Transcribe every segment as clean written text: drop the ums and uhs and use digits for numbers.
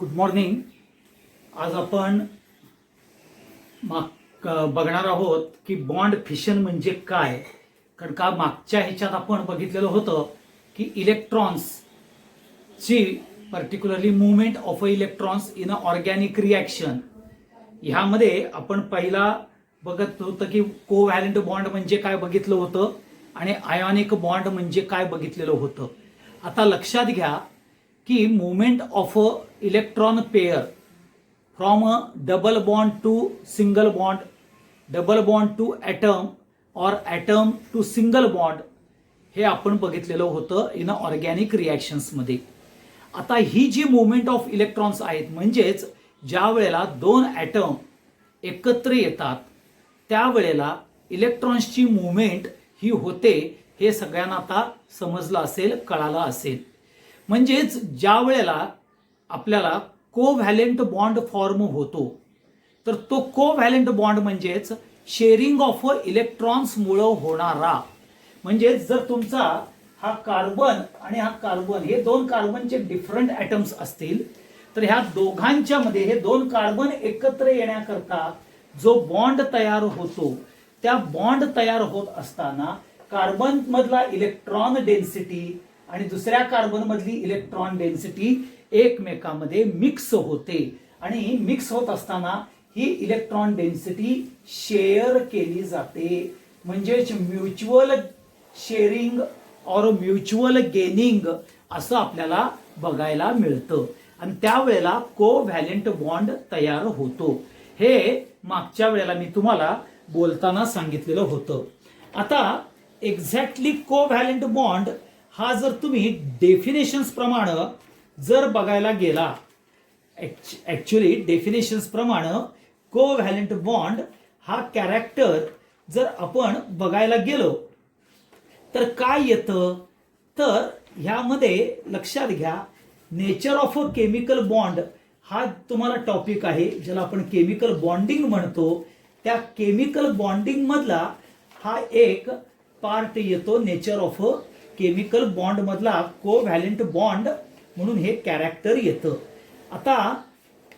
Good morning. आज आपण बघणार आहोत की बॉन्ड फिशन म्हणजे काय. कारण का मागच्या ह्याच्यात आपण बघितलेलं होतं की इलेक्ट्रॉन्सची particularly movement of a electrons in a organic reaction. ह्यामध्ये आपण पहिला बघत होतं की कोव्हॅलेंट बॉन्ड म्हणजे काय बघितलं होतं आणि आयोनिक बॉन्ड म्हणजे काय बघितलेलं होतं. आता लक्षात घ्या की movement of a electron pair from a double bond to single bond, double bond to atom or atom to single bond हे आपण बघितलेलं होतं इन ऑर्गॅनिक रिॲक्शन्समध्ये. आता ही जी मुवमेंट ऑफ इलेक्ट्रॉन्स आहेत म्हणजेच ज्या वेळेला दोन ॲटम एकत्र येतात त्यावेळेला इलेक्ट्रॉन्सची मुवमेंट ही होते हे सगळ्यांना आता समजलं असेल, कळालं असेल. म्हणजेच ज्या वेळेला आपल्याला कोव्हॅलेंट बॉन्ड फॉर्म होतो तर तो कोव्हॅलेंट बॉन्ड म्हणजेच शेअरिंग ऑफ इलेक्ट्रॉन्समुळं होणारा. म्हणजेच जर तुमचा हा कार्बन आणि हा कार्बन हे दोन कार्बनचे डिफरंट ॲटम्स असतील तर ह्या दोघांच्या मध्ये हे दोन कार्बन एकत्र येण्याकरता जो बॉन्ड तयार होतो त्या बॉन्ड तयार होत असताना कार्बन मधला इलेक्ट्रॉन डेन्सिटी आणि दुसऱ्या कार्बन मधली इलेक्ट्रॉन डेन्सिटी एकमेकांमध्ये मिक्स होते आणि मिक्स होत असताना ही इलेक्ट्रॉन डेन्सिटी शेअर केली जाते. म्हणजेच म्युच्युअल शेअरिंग और म्युच्युअल गेनिंग असं आपल्याला बघायला मिळतं आणि त्यावेळेला कोव्हॅलेंट बॉन्ड तयार होतो. हे मागच्या वेळेला मी तुम्हाला बोलताना सांगितलेलं होतं. आता एक्झॅक्टली कोव्हॅलेंट बॉन्ड हा जर तुम्ही डेफिनेशन्स प्रमाणे जर बघायला गेला, ऍक्च्युअली डेफिनेशन्स प्रमाणे कोव्हॅलेंट बॉन्ड हा कॅरेक्टर जर आपण बघायला गेलो तर काय येतं, तर ह्यामध्ये लक्षात घ्या nature of a chemical bond हा तुम्हाला टॉपिक आहे ज्याला आपण केमिकल बॉन्डिंग म्हणतो. त्या केमिकल बॉन्डिंग मधला हा एक पार्ट येतो nature of a chemical bond मधला कोव्हॅलेंट बॉन्ड म्हणून हे कॅरेक्टर येतं. आता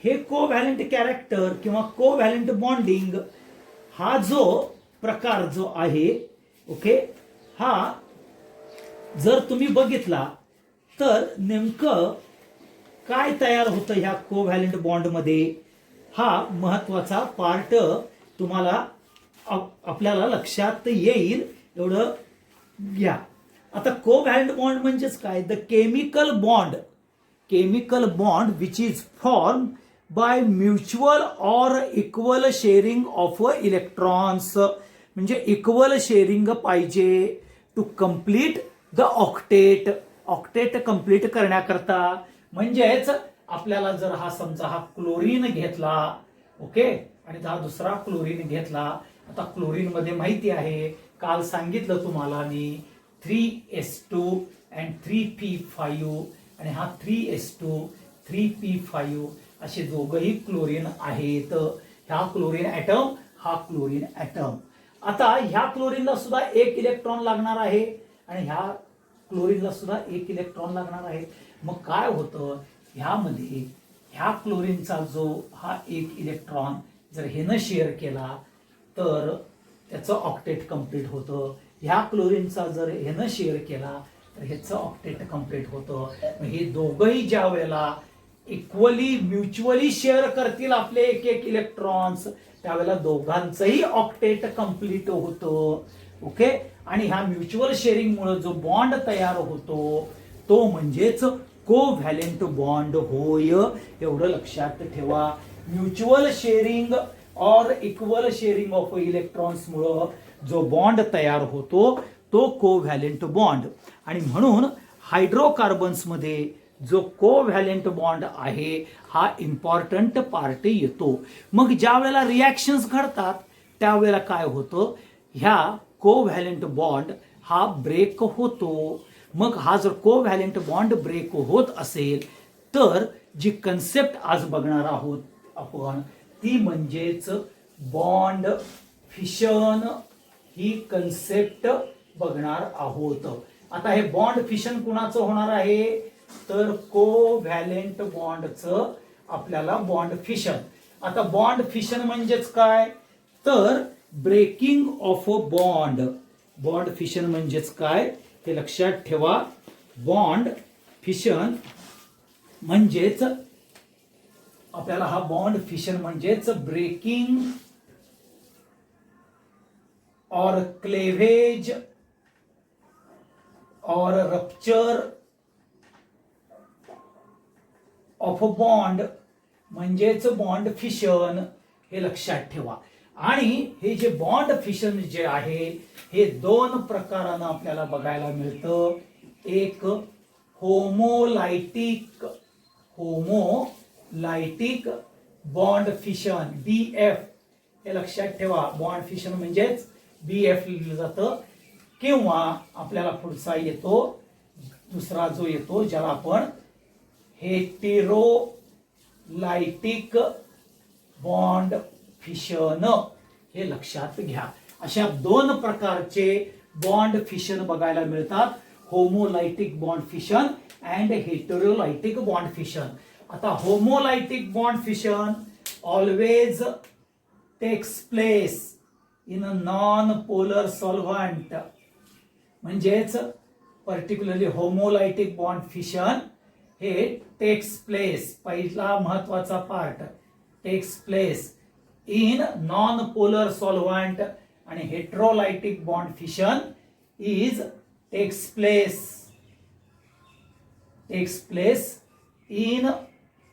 हे कोव्हॅलेंट कॅरेक्टर किंवा कोव्हॅलेंट बॉन्डिंग हा जो प्रकार जो आहे ओके, हा जर तुम्ही बघितला तर नेमकं काय तयार होतं ह्या कोव्हॅलेंट बॉन्ड मध्ये, हा महत्वाचा पार्ट तुम्हाला आपल्याला लक्षात येईल एवढं घ्या. आता कोव्हॅलेंट बॉन्ड म्हणजेच काय, the chemical bond which is form by mutual or equal sharing of electrons. म्हणजे इक्वल शेअरिंग पाहिजे to complete the octet. Octet complete करण्याकरता म्हणजेच आपल्याला जर हा समजा हा क्लोरीन घेतला ओके आणि हा दुसरा क्लोरीन घेतला. आता क्लोरीन मध्ये माहिती आहे काल सांगितलं तुम्हाला मी 3s2 and 3p5 आणि हा 3s2 3p5 असे दोघही क्लोरीन आहेत. ह्या क्लोरीन ॲटम हा क्लोरीन ॲटम. आता ह्या क्लोरीनला सुद्धा एक इलेक्ट्रॉन लागणार आहे आणि ह्या क्लोरीनला सुद्धा एक इलेक्ट्रॉन लागणार आहे. मग काय होतं ह्यामध्ये ह्या क्लोरीनचा जो हा एक इलेक्ट्रॉन जर हेनं शेअर केला तर त्याचं ऑक्टेट कंप्लीट होतं. ह्या क्लोरीनचा जर हेनं शेअर केला तर ह्याचं ऑक्टेट कंप्लीट होतं. हे दोघंही ज्या वेळेला इक्वली म्युच्युअली शेअर करतील आपले एक एक इलेक्ट्रॉन्स त्यावेळेला दोघांचंही ऑक्टेट कंप्लीट होतं ओके. आणि ह्या म्युच्युअल शेअरिंग मुळे जो बॉन्ड तयार होतो तो म्हणजेच कोव्हॅलेंट बॉन्ड होय. एवढं लक्षात ठेवा. म्युच्युअल शेअरिंग और इक्वल शेअरिंग ऑफ इलेक्ट्रॉन्स मुळे जो बॉन्ड तयार होतो तो कोव्हॅलेंट बॉन्ड. आणि म्हणून हायड्रोकार्बन्स मध्ये जो कोव्हॅलेंट बॉन्ड आहे हा इम्पॉर्टंट पार्ट येतो. मग ज्या वेळेला रिॲक्शन्स घडतात त्यावेळेला काय होतं, ह्या कोव्हॅलेंट बॉन्ड हा ब्रेक होतो. मग हा जर कोव्हॅलेंट बॉन्ड ब्रेक होत असेल तर जी कन्सेप्ट आज बघणार आहोत आपण ती म्हणजेच बॉन्ड फिशन ही कन्सेप्ट बघणार आहोत. आता हे बॉन्ड फिशन कुणाचं होणार आहे तर कोव्हॅलेंट बॉन्डचं आपल्याला बॉन्ड फिशन. आता बॉन्ड फिशन म्हणजेच काय, तर breaking of a bond. Bond fission म्हणजेच काय हे लक्षात ठेवा. बॉन्ड फिशन म्हणजेच आपल्याला हा बॉन्ड फिशन म्हणजेच ब्रेकिंग और क्लेवेज और रप्चर ऑफ अ बॉन्ड म्हणजेच बॉन्ड फिशन हे लक्षात ठेवा. आणि हे जे बॉन्ड फिशन जे आहे हे दोन प्रकारानं आपल्याला बघायला मिळतं. एक होमोलायटिक बॉन्ड फिशन BF हे लक्षात ठेवा. बॉन्ड फिशन म्हणजेच BF लिहिलं जातं. किंवा आपल्याला पुढचा येतो दुसरा जो येतो ज्याला आपण हेटेरोलायटिक बॉन्ड फिशन हे लक्षात घ्या. अशा दोन प्रकारचे बॉन्ड फिशन बघायला मिळतात. Homolytic bond fission and heterolytic bond fission. आता homolytic bond fission always takes place in a non polar solvent. म्हणजेच पर्टिक्युलरली होमोलायटिक बॉन्ड फिशन हे टेक्स प्लेस, पहिला महत्वाचा part, takes place in non polar solvent. आणि heterolytic bond fission is takes place in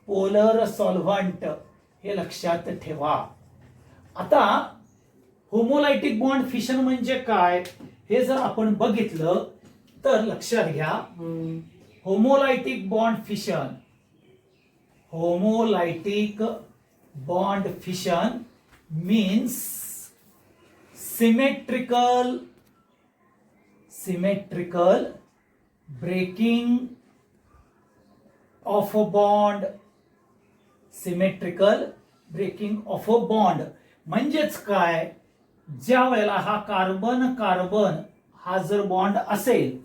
polar solvent हे लक्षात ठेवा. आता homolytic bond fission म्हणजे काय हे जर आपण बघितलं तर लक्षात घ्या. Homolytic bond fission means symmetrical breaking of a bond. म्हणजेच काय, ज्या वेळेला हा कार्बन हा जर बॉन्ड असेल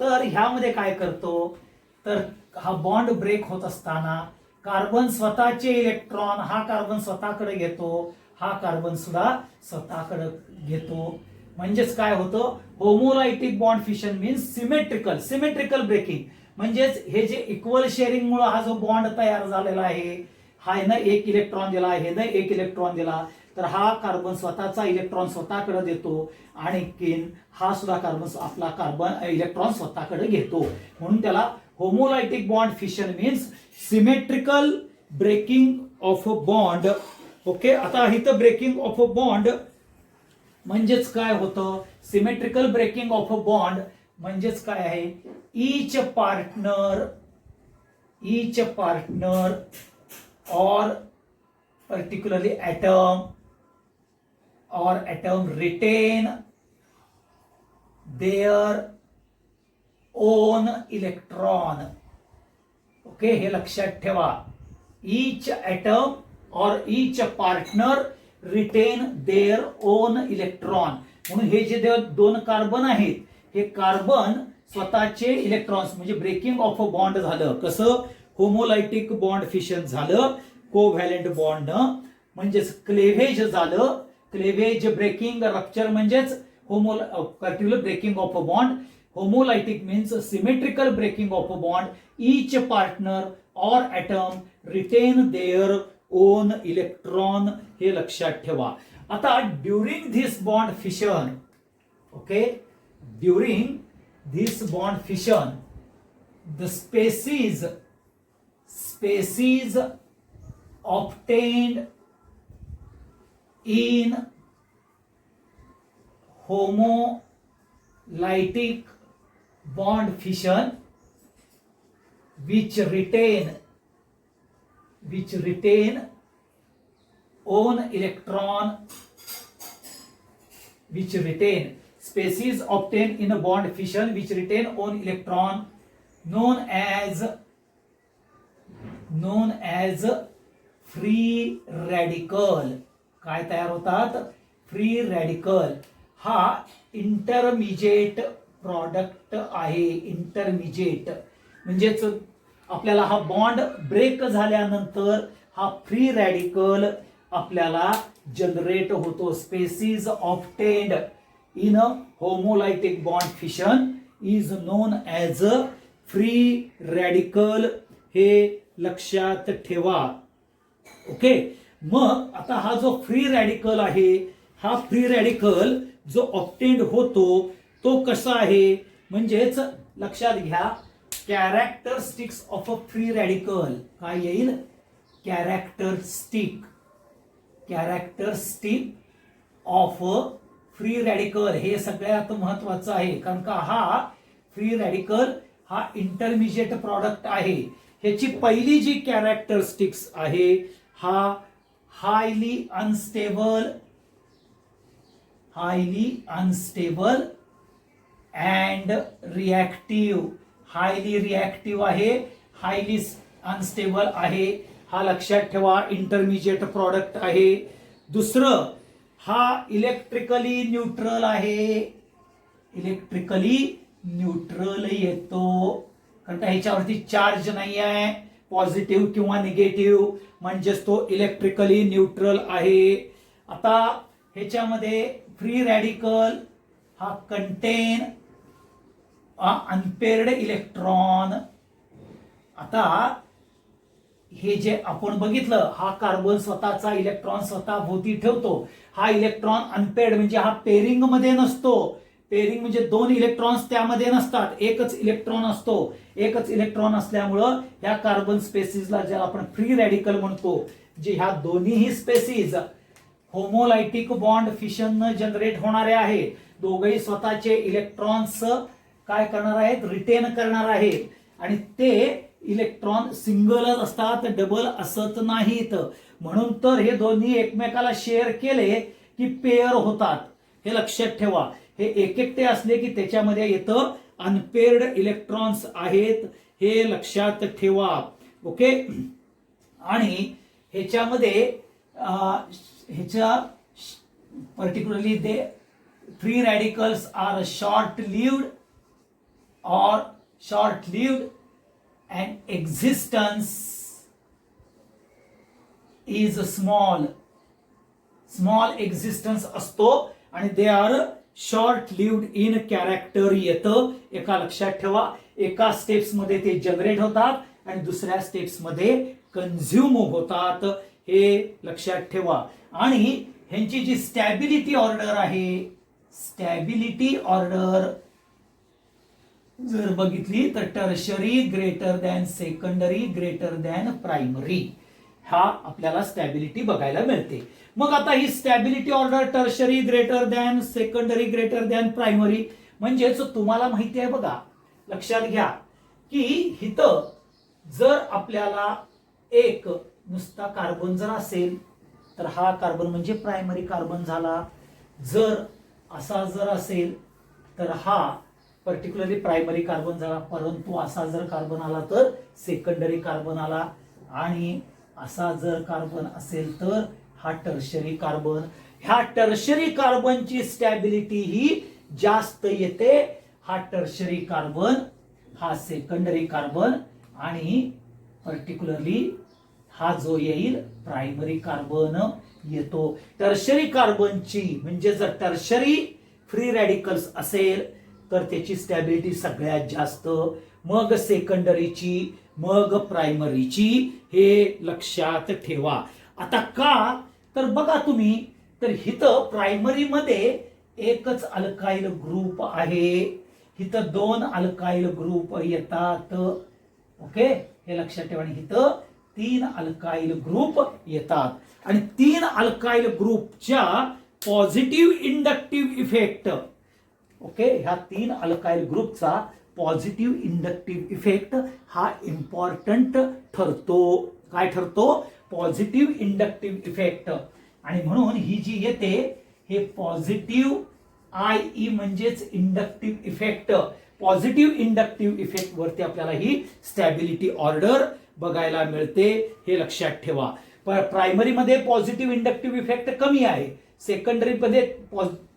तर ह्यामध्ये काय करतो, तर हा बॉन्ड ब्रेक होत असताना कार्बन स्वतःचे इलेक्ट्रॉन हा कार्बन स्वतःकडे घेतो, हा कार्बन सुद्धा स्वतःकडे घेतो. म्हणजेच काय होतं, homolytic bond fission means symmetrical breaking. म्हणजेच हे जे इक्वल शेअरिंग मुळे हा जो बॉन्ड तयार झालेला आहे, हा न एक इलेक्ट्रॉन दिला, हे न एक इलेक्ट्रॉन दिला, तर हा कार्बन स्वतःचा इलेक्ट्रॉन स्वतःकडे देतो आणि हा सुद्धा आपला कार्बन इलेक्ट्रॉन स्वतःकडे घेतो. म्हणून त्याला homolytic bond fission means symmetrical breaking of a bond. Okay, आता इथं ब्रेकिंग ऑफ अ बॉन्ड म्हणजेच काय होतं, symmetrical breaking of a bond म्हणजेच काय आहे, each partner or particularly atom retain their own electron. Okay, हे लक्षात ठेवा. each atom or each partner retain their own electron. म्हणून हे जे दोन कार्बन आहेत हे कार्बन स्वतःचे इलेक्ट्रॉन्स म्हणजे ब्रेकिंग ऑफ अ बॉन्ड झालं. कसं, होमोलायटिक बॉन्ड फिशन झालं, कोव्हॅलेंट बॉन्ड म्हणजेच क्लेव्हेज झालं. क्लेव्हेज ब्रेकिंग, रप्चर म्हणजेच particular breaking of a bond. Homolytic means symmetrical breaking of a bond. Each partner or atom retain their own electron हे लक्षात ठेवा. आता during this bond fission, okay, during this bond fission the species obtained in homolytic bond fission which retain own electron, species obtained in a bond fission which retain own electron known as free radical. काय तयार होतात, free radical. हा intermediate product आहे. Intermediate म्हणजेच आपल्याला हा bond break झाल्यानंतर हा फ्री रॅडिकल आपल्याला जनरेट होतो. Species obtained in a homolytic bond fission is known as a free radical. हे लक्षात ठेवा. ओके. मग आता हा जो फ्री रॅडिकल आहे, हा फ्री रॅडिकल जो ऑब्टेन्ड होतो तो कसा आहे, म्हणजेच लक्षात घ्या, characteristics of a free radical काय येईल, कॅरेक्टरिस्टिक ऑफ फ्री रॅडिकल. हे सगळ्यात महत्वाचं आहे, कारण का हा फ्री रॅडिकल हा इंटरमिजिएट प्रॉडक्ट आहे. ह्याची पहिली जी कॅरेक्टरिस्टिक्स आहे, हा highly unstable and reactive. Highly reactive आहे, हायली अनस्टेबल आहे. हा लक्षात ठेवा, इंटरमिजिएट प्रॉडक्ट आहे. दुसरं, हा इलेक्ट्रिकली न्यूट्रल आहे. इलेक्ट्रिकली न्यूट्रल येतो, कारण ह्याच्यावरती चार्ज नाही आहे, पॉझिटिव्ह किंवा निगेटिव्ह, म्हणजेच तो इलेक्ट्रिकली न्यूट्रल आहे. आता ह्याच्यामध्ये फ्री रॅडिकल हा कंटेन अनपेअर्ड इलेक्ट्रॉन. आता हे जे आपण बघितलं, हा कार्बन स्वतःचा इलेक्ट्रॉन स्वतः भोवती ठेवतो. हा इलेक्ट्रॉन अनपेअर्ड म्हणजे हा पेरिंग मध्ये नसतो. पेरिंग म्हणजे दोन इलेक्ट्रॉन्स त्यामध्ये नसतात, एकच इलेक्ट्रॉन असतो. एकच इलेक्ट्रॉन असल्यामुळं ह्या कार्बन स्पेसिसला ज्याला आपण फ्री रॅडिकल म्हणतो, जे ह्या दोन्हीही स्पेसिस होमोलायटिक बॉन्ड फिशन जनरेट होणारे आहेत. दोघेही स्वतःचे इलेक्ट्रॉन्स काय करणार आहेत, रिटेन करणार आहेत. आणि ते इलेक्ट्रॉन सिंगलच असतात, डबल असत नाहीत. म्हणून तर हे दोन्ही एकमेकाला शेअर केले की पेअर होतात. हे लक्षात ठेवा. हे एकटे असले की त्याच्यामध्ये येतं अनपेअर्ड इलेक्ट्रॉन्स आहेत, हे लक्षात ठेवा. ओके. आणि ह्याच्यामध्ये ह्याच्या particularly they free radicals are short lived and existence is small existence असतो आणि they are short lived in character येतं. एका लक्षात ठेवा, एका स्टेप्स मध्ये ते जनरेट होतात आणि दुसऱ्या स्टेप्स मध्ये कंझ्युम होतात, हे लक्षात ठेवा. आणि ह्यांची जी स्टॅबिलिटी ऑर्डर आहे, स्टॅबिलिटी ऑर्डर जर बघितली तर tertiary greater than secondary greater than primary, हा आपल्याला स्टॅबिलिटी बघायला मिळते. मग आता ही stability order tertiary greater than secondary greater than primary म्हणजेच तुम्हाला माहिती आहे बघा, लक्षात घ्या की इथं जर आपल्याला एक नुसता कार्बन जर असेल तर हा कार्बन म्हणजे प्रायमरी कार्बन झाला. जर असा जर असेल तर हा पर्टिक्युलरली प्रायमरी कार्बन झाला. परंतु असा जर कार्बन आला तर सेकंडरी कार्बन आला. आणि असा जर कार्बन असेल तर हा टर्शरी कार्बन. ह्या टर्शरी कार्बनची स्टॅबिलिटी ही जास्त येते. हा टर्शरी कार्बन, हा सेकंडरी कार्बन आणि पर्टिक्युलरली हा जो येईल प्रायमरी कार्बन येतो. टर्शरी कार्बनची म्हणजे जर टर्शरी फ्री रॅडिकल्स असेल तर त्याची स्टॅबिलिटी सगळ्यात जास्त, मग सेकंडरीची, मग प्रायमरीची, हे लक्षात ठेवा. आता का तर बघा तुम्ही, तर इथं प्रायमरी मध्ये एकच अल्काइल ग्रुप आहे, इथं दोन अल्काइल ग्रुप येतात. ओके, हे लक्षात ठेवा. आणि इथं तीन अल्काइल ग्रुप येतात आणि तीन अल्काइल ग्रुपच्या पॉझिटिव्ह इंडक्टिव्ह इफेक्ट, ओके, ह्या तीन अल्काइल ग्रुपचा पॉझिटिव्ह इंडक्टिव्ह इफेक्ट हा इम्पॉर्टंट ठरतो. काय ठरतो? Positive inductive effect. आणि म्हणून ही जी येते हे पॉझिटिव्ह IE म्हणजेच inductive effect. Positive inductive effect वरती आपल्याला ही स्टॅबिलिटी ऑर्डर बघायला मिळते, हे लक्षात ठेवा. प्रायमरी मध्ये पॉझिटिव्ह इंडक्टिव्ह इफेक्ट कमी आहे, सेकंडरी मध्ये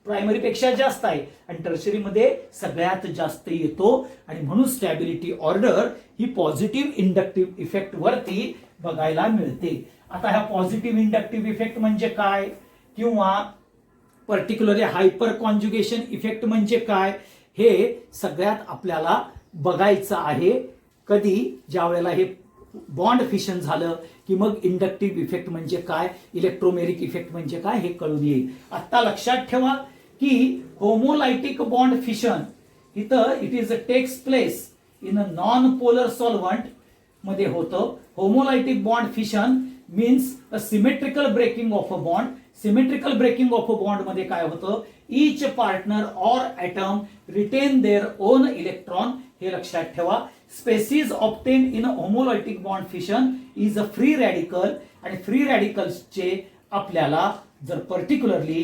प्रायमरीपेक्षा जास्त आहे आणि टर्शरीमध्ये सगळ्यात जास्त येतो आणि म्हणून स्टॅबिलिटी ऑर्डर ही पॉझिटिव्ह इंडक्टिव्ह इफेक्ट वरती बघायला मिळते. आता ह्या पॉझिटिव्ह इंडक्टिव्ह इफेक्ट म्हणजे काय किंवा पर्टिक्युलरली हायपर कॉन्ज्युगेशन इफेक्ट म्हणजे काय हे सगळ्यात आपल्याला बघायचं आहे. कधी ज्या वेळेला हे बॉन्ड फिशन झालं की मग इंडक्टिव्ह इफेक्ट म्हणजे काय, इलेक्ट्रोमेरिक इफेक्ट म्हणजे काय हे कळून येईल. आता लक्षात ठेवा की होमोलायटिक बॉन्ड फिशन इथं it is takes place in a non polar solvent मध्ये होतं. Homolytic bond fission means a symmetrical breaking of a bond. Symmetrical breaking of a bond मध्ये काय होतं, each partner or atom retain their own electron. हे लक्षात ठेवा. Species obtain in homolytic bond fission is a free radical आणि free रॅडिकल्सचे आपल्याला जर पर्टिक्युलरली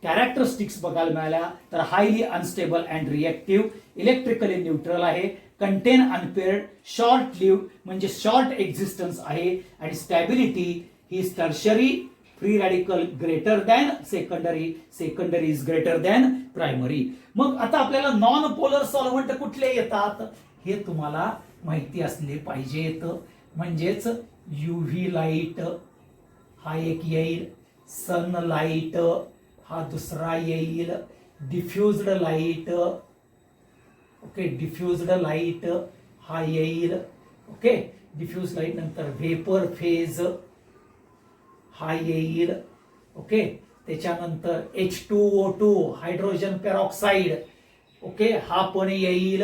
कॅरेक्टरिस्टिक्स बघायला मिळाल्या तर highly unstable and reactive, electrically neutral आहे, कंटेन अनपेअर्ड, शॉर्ट लिव्ह म्हणजे शॉर्ट एक्झिस्टन्स आहे आणि stability he tertiary, free radical greater than secondary, secondary is greater than primary. मग आता आपल्याला नॉन पोलर सॉल्व्हंट कुठले येतात हे तुम्हाला माहिती असले पाहिजेत. म्हणजेच युव्ही लाईट हा एक येईल, सनलाईट हा दुसरा येईल, डिफ्युज्ड लाईट, ओके, डिफ्युज्ड लाईट हा येईल, ओके, डिफ्यूज लाईट नंतर व्हेपर फेज हा येईल, ओके, त्याच्यानंतर H2O2 हायड्रोजन पेरॉक्साइड, ओके, हा पण येईल,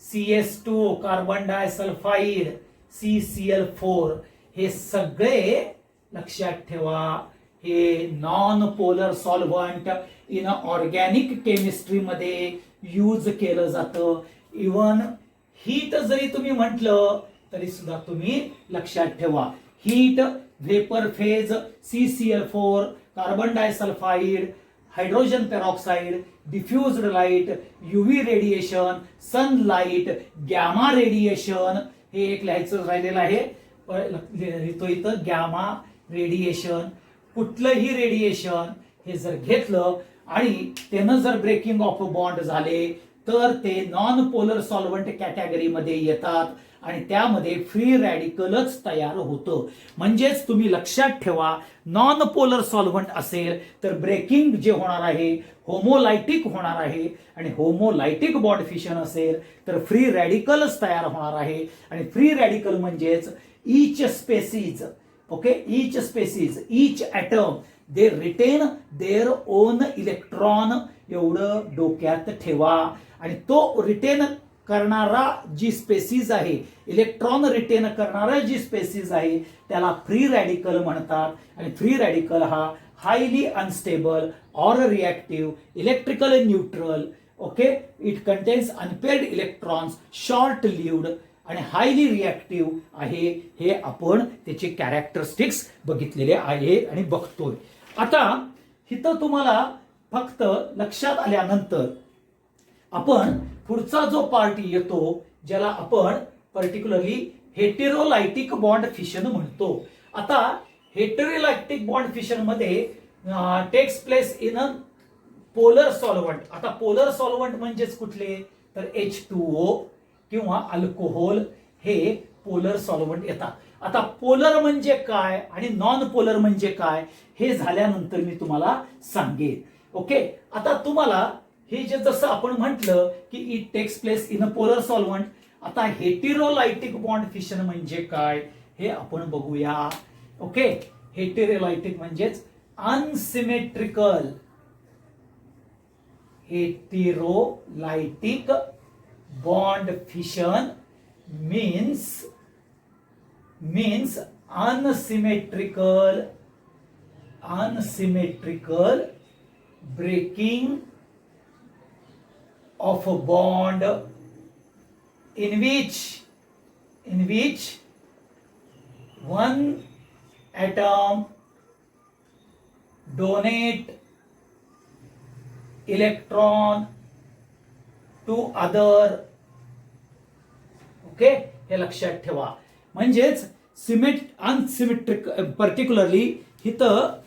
CS2 कार्बन डायसल्फाइड, CCl4. हे सगळे लक्षात ठेवा. हे non polar solvent in organic chemistry मध्ये यूज केलं जातं. इवन हीट जरी तुम्ही म्हटलं तरी सुद्धा तुम्ही लक्षात ठेवा. Heat, vapour phase, CCl4, carbon disulphide, hydrogen peroxide, diffused light, UV radiation, sunlight, gamma radiation. हे एक लिहायचं राहिलेलं आहे, लिहितो इथं गॅमा रेडिएशन. कुठलंही रेडिएशन हे जर घेतलं आणि त्यानं जर ब्रेकिंग ऑफ बॉन्ड झाले तर ते नॉन पोलर सॉल्व्हंट कॅटेगरीमध्ये येतात आणि त्यामध्ये फ्री रॅडिकलच तयार होतं. म्हणजेच तुम्ही लक्षात ठेवा, नॉन पोलर सॉल्व्हंट असेल तर ब्रेकिंग जे होणार आहे होमोलायटिक होणार आहे आणि होमोलायटिक बॉन्ड फिशन असेल तर फ्री रॅडिकलच तयार होणार आहे. आणि फ्री रॅडिकल म्हणजेच each species, okay, each species, each atom they retain their own electron. एवढं डोक्यात ठेवा. आणि तो रिटेन करणारा जी स्पेसीज आहे, इलेक्ट्रॉन रिटेन करणारा जी स्पेसीज आहे त्याला फ्री रॅडिकल म्हणतात. आणि फ्री रॅडिकल हा highly unstable or reactive, electrical neutral, okay, it contains unpaired electrons, short lived आणि हायली रिएक्टिव्ह आहे. हे आपण त्याचे कॅरेक्टरिस्टिक्स बघितलेले आहे आणि बघतोय. आता इथं तुम्हाला फक्त लक्षात आल्यानंतर आपण पुढचा जो पार्ट येतो ज्याला आपण पर्टिक्युलरली हेटेरोलायटिक बॉन्ड फिशन म्हणतो. आता हेटेरोलायटिक बॉन्ड फिशन मध्ये takes place in a polar solvent. आता पोलर सॉल्व्हंट म्हणजेच कुठले तर H2O किंवा अल्कोहोल हे पोलर सॉल्व्हंट येतात. आता पोलर म्हणजे काय आणि नॉन पोलर म्हणजे काय हे झाल्यानंतर मी तुम्हाला सांगेन. ओके, आता तुम्हाला हे जे जसं आपण म्हटलं की it takes place in a polar solvent. आता हेटेरोलायटिक बॉन्ड फिशन म्हणजे काय हे आपण बघूया. ओके, हेटेरोलायटिक म्हणजेच unsymmetrical. Heterolytic bond fission means unsymmetrical breaking of a bond in which one atom donate electron to other. Okay, हे लक्षात ठेवा. म्हणजेच अनसिमेट्रिक पर्टिक्युलरली इथं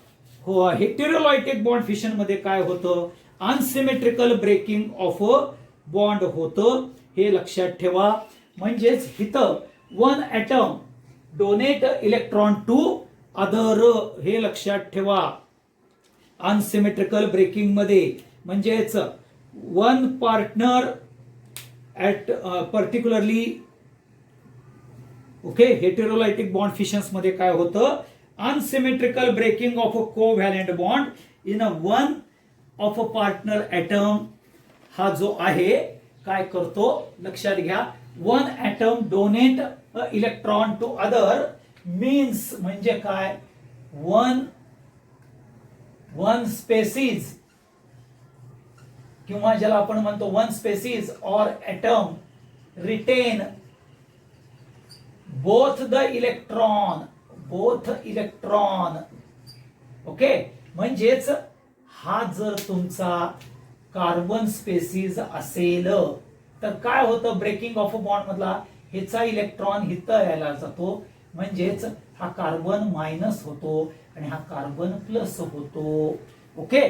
हेटेरोलायटिक बॉन्ड फिशन मध्ये काय होतं, unsymmetrical breaking of a bond होतं, हे लक्षात ठेवा. म्हणजेच इथं one atom donate electron to other, हे लक्षात ठेवा. अनसिमेट्रिकल ब्रेकिंग मध्ये म्हणजेच one partner at particularly okay heterolytic bond fissions मध्ये काय होतं, unsymmetrical breaking of a covalent bond in a one of a partner atom, हा जो आहे काय करतो लक्षात घ्या. One atom donate a electron to other means म्हणजे काय, वन स्पेसीज किंवा ज्याला आपण म्हणतो one species or atom retain both electron. Okay, म्हणजेच हा जर तुमचा कार्बन स्पेसीज असेल तर काय होतं, ब्रेकिंग ऑफ अ बॉन्ड मधला ह्याचा इलेक्ट्रॉन इथं यायला जातो, म्हणजेच हा कार्बन मायनस होतो आणि हा कार्बन प्लस होतो. ओके,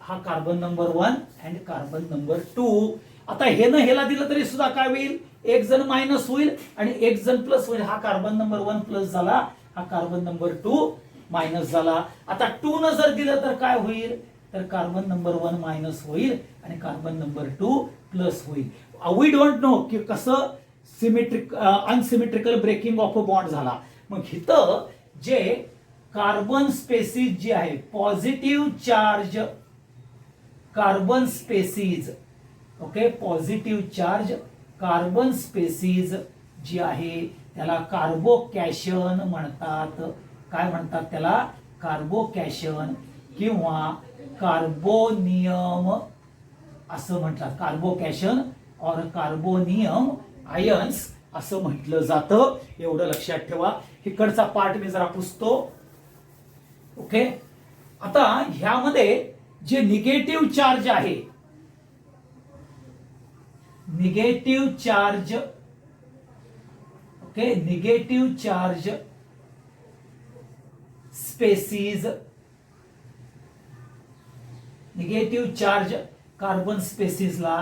हा carbon number 1 and carbon number 2. आता हे न ह्याला दिलं तरी सुद्धा काय होईल, एक जण मायनस होईल आणि एक जण प्लस होईल. हा कार्बन नंबर 1 प्लस झाला, हा कार्बन नंबर 2 मायनस झाला. आता 2 न जर दिलं तर काय होईल, तर कार्बन नंबर 1 मायनस होईल आणि कार्बन नंबर 2 प्लस होईल. वी डोंट नो की कसं unsymmetrical breaking of a bond झाला. मग इथं जे कार्बन स्पेसीज जे आहे, positive charge carbon species, okay, positive charge carbon species जी आहे त्याला कार्बोकॅशन म्हणतात. काय म्हणतात त्याला, कार्बोकॅशन किंवा कार्बोनियम असं म्हणतात. कार्बोकॅशन और कार्बोनियम आयन्स असं म्हटलं जातं, एवढं लक्षात ठेवा. इकडचा पार्ट मी जरा पुसतो. ओके, आता ह्यामध्ये जे निगेटिव्ह चार्ज आहे, negative charge, okay, negative charge species, negative charge carbon स्पेसीजला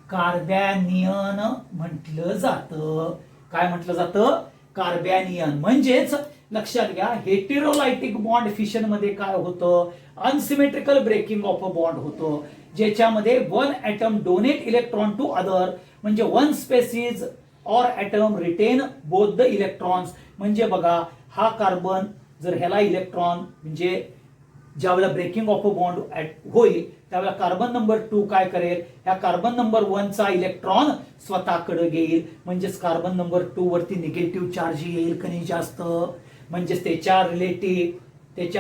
कार्बॅनियन म्हटलं जातं. काय म्हटलं जातं, कार्बॅनियन. म्हणजेच लक्षात घ्या, हेटेरोलायटिक बॉन्ड फिशन मध्ये काय होतं, unsymmetrical breaking of a bond होतं, ज्याच्यामध्ये one atom donate electron to other, म्हणजे one species or atom retain both the electrons. म्हणजे बघा, हा कार्बन जर ह्याला इलेक्ट्रॉन म्हणजे ज्यावेळेला ब्रेकिंग ऑफ अ बॉन्ड होईल त्यावेळेला कार्बन नंबर 2 काय करेल, ह्या कार्बन नंबर 1 चा इलेक्ट्रॉन स्वतःकडे घेईल. म्हणजेच कार्बन नंबर 2 वरती निगेटिव्ह चार्ज येईल कमी जास्त, म्हणजेच त्याच्या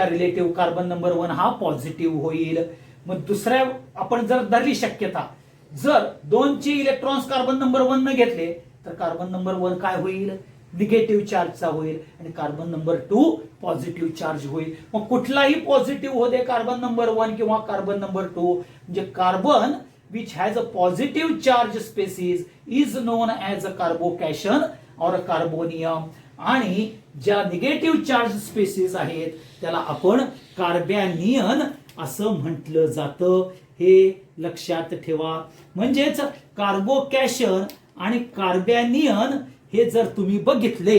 रिलेटिव्ह कार्बन नंबर 1 हा पॉझिटिव्ह होईल. मग दुसऱ्या आपण जर धरली शक्यता, जर 2 चे इलेक्ट्रॉन्स कार्बन नंबर 1 न घेतले तर कार्बन नंबर 1 काय होईल, निगेटिव्ह चार्जचा होईल आणि कार्बन नंबर 2 पॉझिटिव्ह चार्ज होईल. मग कुठलाही पॉझिटिव्ह होते, कार्बन नंबर 1 किंवा कार्बन नंबर 2, म्हणजे carbon which has a positive charge species is known as a carbocation or carbonium, आणि ज्या निगेटिव्ह चार्ज स्पेसीज आहेत त्याला आपण कार्बॅनियन असं म्हटलं जातं. हे लक्षात ठेवा. म्हणजेच कार्बोकॅशन आणि कार्बॅनियन हे जर तुम्ही बघितले,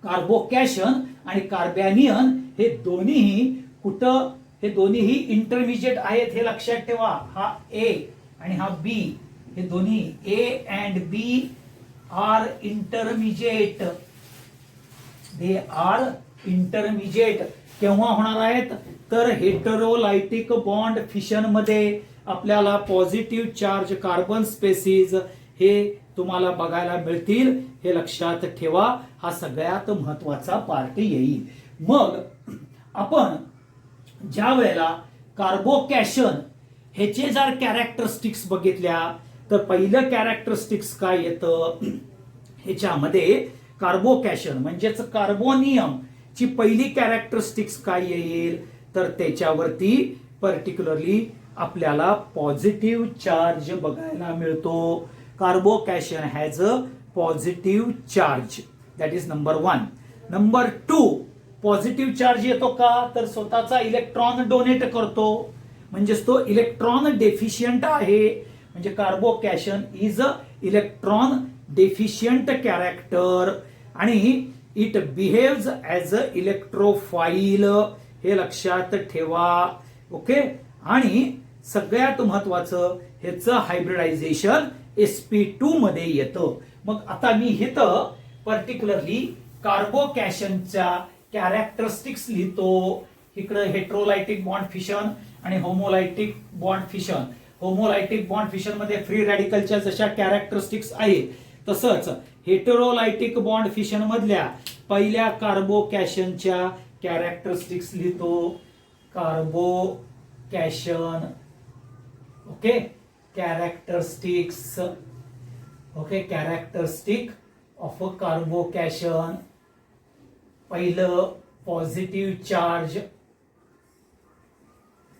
कार्बोकॅशन आणि कार्बॅनियन हे दोन्ही कुठं, हे दोन्हीही इंटरमिजिएट आहेत, हे लक्षात ठेवा. हा ए आणि हा बी, हे दोन्ही A and B are intermediate. They are intermediate. केव्हा होणार आहेत, तर हेटेरोलायटिक बॉन्ड फिशन मध्ये आपल्याला पॉझिटिव्ह चार्ज कार्बन स्पेसीज हे तुम्हाला बघायला मिळतील, हे लक्षात ठेवा. हा सगळ्यात महत्वाचा पार्ट येईल. मग आपण ज्या वेळेला कार्बोकॅशन ह्याचे जर कॅरेक्टरिस्टिक्स बघितल्या तर पहिलं कॅरेक्टरिस्टिक्स काय येतं, ह्याच्यामध्ये कार्बोकॅशन म्हणजेच कार्बोनियम ची पहिली कॅरेक्टरिस्टिक्स काय येईल, तर त्याच्यावरती पर्टिक्युलरली आपल्याला पॉझिटिव्ह चार्ज बघायला मिळतो. Carbocation has a positive charge, that is number 1. Number 2, positive charge येतो का, तर स्वतःचा इलेक्ट्रॉन डोनेट करतो. म्हणजेच तो इलेक्ट्रॉन डेफिशियंट आहे. म्हणजे carbocation is a electron deficient character आणि it behaves as a electrophile. हे लक्षात ठेवा. ओके. आणि सगळ्यात महत्वाचं ह्याचं हायब्रिडायझेशन sp2 मध्ये येतं. मग आता मी इथं पर्टिक्युलरली कार्बोकॅशनच्या कॅरेक्टरिस्टिक्स लिहितो. इकडे हेट्रोलायटिक बॉन्ड फिशन आणि होमोलायटिक बॉन्ड फिशन. होमोलायटिक बॉन्ड फिशन मध्ये फ्री रॅडिकलच्या जशा कॅरेक्टरिस्टिक्स आहेत तसंच हेटेरोलायटिक बॉन्ड फिशन मधल्या पहिल्या कार्बोकॅशनच्या कॅरेक्टरिस्टिक्स लिहितो. Carbocation. Okay. Characteristics. Okay. Characteristic of a carbocation. पहिलं positive charge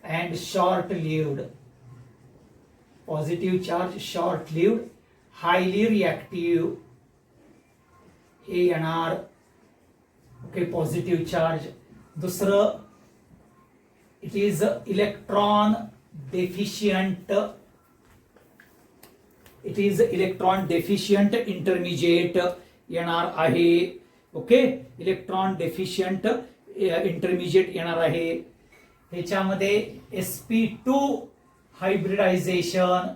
and short lived. Positive charge, short lived, highly reactive. हे येणार. ओके. Positive charge. दुसरं it is electron deficient. It is electron deficient intermediate येणार आहे. Okay. Electron deficient intermediate येणार आहे. ह्याच्यामध्ये sp2 hybridisation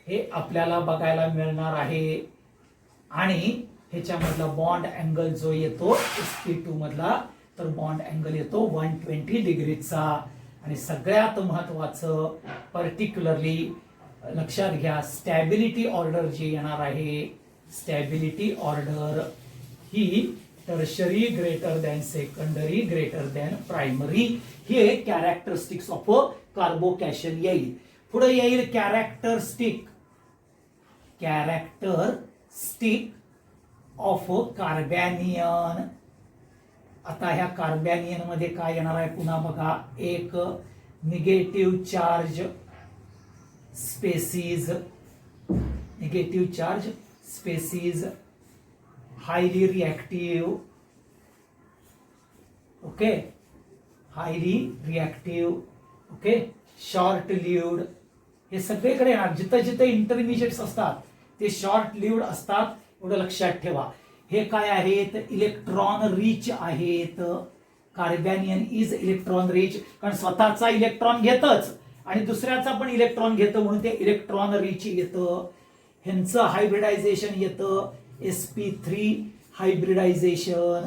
हे आपल्याला बघायला मिळणार आहे. आणि ह्याच्यामधला बॉन्ड अँगल जो येतो sp2 मधला तर बॉन्ड अँगल येतो 120 डिग्रीचा. आणि सगळ्यात महत्वाचं पर्टिक्युलरली लक्षात घ्या स्टॅबिलिटी ऑर्डर जी येणार आहे. स्टॅबिलिटी ऑर्डर ही tertiary greater than secondary greater than primary. हे कॅरेक्टरिस्टिक्स ऑफ कार्बोकॅशन येईल. पुढे येईल कॅरेक्टरिस्टिक. Characteristic of कार्बॅनियन. आता ह्या कार्बॅनियन मध्ये काय येणार आहे पुन्हा बघा. एक negative charge species. Negative charge species. Highly reactive. Okay. Highly reactive. Okay. Short lived. हे सगळीकडे जिथं जिथं इंटरमिजिएट्स असतात ते शॉर्ट लिव्ड असतात. एवढं लक्षात ठेवा. हे काय आहेत इलेक्ट्रॉन रिच आहेत. कार्बॅनियन इज इलेक्ट्रॉन रिच कारण स्वतःचा इलेक्ट्रॉन घेतच आणि दुसऱ्याचा पण इलेक्ट्रॉन घेतं म्हणून ते इलेक्ट्रॉन रिच येतं. ह्यांचं हायब्रिडायझेशन येतं sp3 हायब्रिडायझेशन